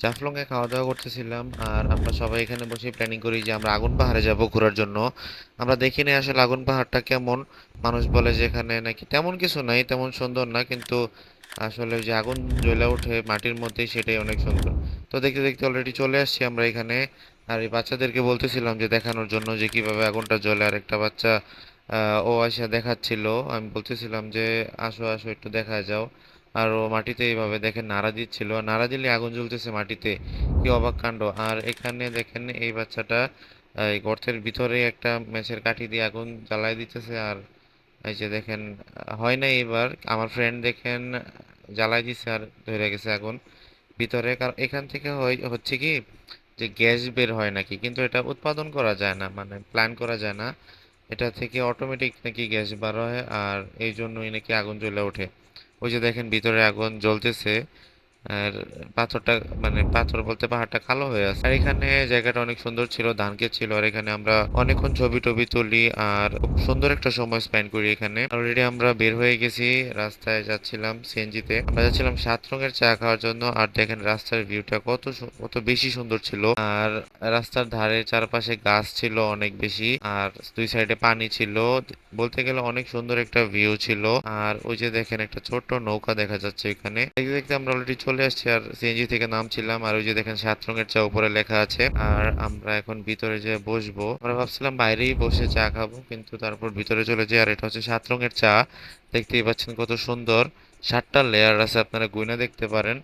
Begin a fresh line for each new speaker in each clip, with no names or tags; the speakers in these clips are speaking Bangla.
জাফলং এ খাওয়া দাওয়া করতেছিলাম আর আমরা সবাই এখানে বসে প্ল্যানিং করি যে আমরা আগুন পাহাড়ে যাব ঘোরার জন্য। আমরা দেখিনি আসলে আগুন পাহাড়টা কেমন। মানুষ বলে যে এখানে নাকি তেমন কিছু নাই, তেমন সুন্দর না, কিন্তু আসলে ওই যে আগুন জ্বলে ওঠে মাটির মধ্যেই, সেটাই অনেক সুন্দর। তো দেখতে দেখতে অলরেডি চলে আসছি আমরা এখানে। আর এই বাচ্চাদেরকে বলতেছিলাম যে দেখানোর জন্য যে কিভাবে আগুনটা জ্বলে, আর একটা বাচ্চা ও আসা দেখাচ্ছিল। আমি বলতেছিলাম যে আসো আসো একটু দেখা যাও। আর ও মাটিতে এইভাবে দেখেন নাড়া দিচ্ছিল, নাড়া দিলে আগুন জ্বলতেছে মাটিতে। কি অবাক কাণ্ড! আর এখানে দেখেন এই বাচ্চাটা এই গর্তের ভিতরে একটা মেছের কাঠি দিয়ে আগুন জ্বালাই দিতেছে। আর এই যে দেখেন হয় না, এবার আমার ফ্রেন্ড দেখেন জ্বালাই দিছে আর ধরে গেছে আগুন ভিতরে। কারণ এখান থেকে হচ্ছে কি যে গ্যাস বের হয় নাকি, কিন্তু এটা উৎপাদন করা যায় না, মানে প্ল্যান করা যায় না। এটা থেকে অটোমেটিক নাকি গ্যাস বার হয়, আর এই জন্যই নাকি আগুন জ্বলে ওঠে। ওই যে দেখেন ভিতরে আগুন জ্বলতেছে। আর পাথরটা, মানে পাথর বলতে পাহাড়টা কালো হয়ে আছে। আর এখানে জায়গাটা অনেক সুন্দর ছিল, ধান ক্ষেত ছিল, আর এখানে আমরা অনেকক্ষণ ছবি টবি তুলি আর খুব সুন্দর একটা সময় স্পেন্ড করি এখানে। অলরেডি আমরা বের হয়ে গেছি, রাস্তায় যাচ্ছিলাম সিএনজিতে। আমরা যাচ্ছিলাম 7 রঙের চা খাওয়ার জন্য। আর দেখেন রাস্তার ভিউটা কত বেশি সুন্দর ছিল। আর রাস্তার ধারে চারপাশে গাছ ছিল অনেক বেশি, আর দুই সাইডে পানি ছিল। বলতে গেলে অনেক সুন্দর একটা ভিউ ছিল। আর ওই যে দেখেন একটা ছোট্ট নৌকা দেখা যাচ্ছে এখানে। দেখতে দেখতে আমরা অলরেডি চলে আসছি আর সিএনজি থেকে নামছিলাম। আর ওই যে দেখেন 7 রঙের চা উপরে লেখা আছে। আর আমরা এখন ভিতরে যে বসবো, আমরা ভাবছিলাম বাইরেই বসে চা খাবো, কিন্তু তারপর ভিতরে চলে যাই। আর এটা হচ্ছে 7 রঙের চা, দেখতেই পাচ্ছেন কত সুন্দর। 7টা লেয়ার আছে, আপনারা গুইনা দেখতে পারেন।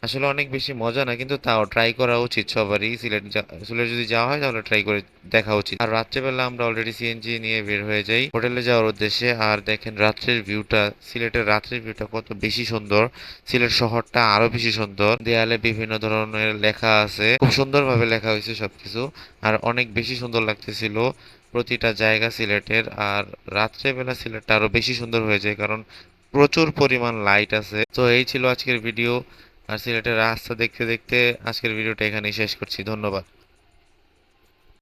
আসলে অনেক বেশি মজা না, কিন্তু তাও ট্রাই করা উচিত সবারই। সিলেট যদি যাওয়া হয় তাহলে ট্রাই করে দেখা উচিত। আর রাত্রেবেলা আমরা অলরেডি সিএনজি নিয়ে বের হয়ে যাই হোটেলে যাওয়ার উদ্দেশ্যে। আর দেখেন রাত্রের ভিউটা, সিলেটের রাত্রের ভিউটা কত বেশি সুন্দর। সিলেট শহরটা আরো বেশি সুন্দর, দেয়ালে বিভিন্ন ধরনের লেখা আছে, খুব সুন্দরভাবে লেখা হয়েছে সবকিছু। আর অনেক বেশি সুন্দর লাগতেছিল প্রতিটা জায়গা সিলেটের। আর রাত্রেবেলা সিলেটটা আরো বেশি সুন্দর হয়ে যায়, কারণ প্রচুর পরিমাণ লাইট আছে। তো এই ছিল আজকের ভিডিও। আর সিলেটের রাস্তা দেখতে দেখতে আজকের ভিডিওটা এখানেই শেষ করছি। ধন্যবাদ।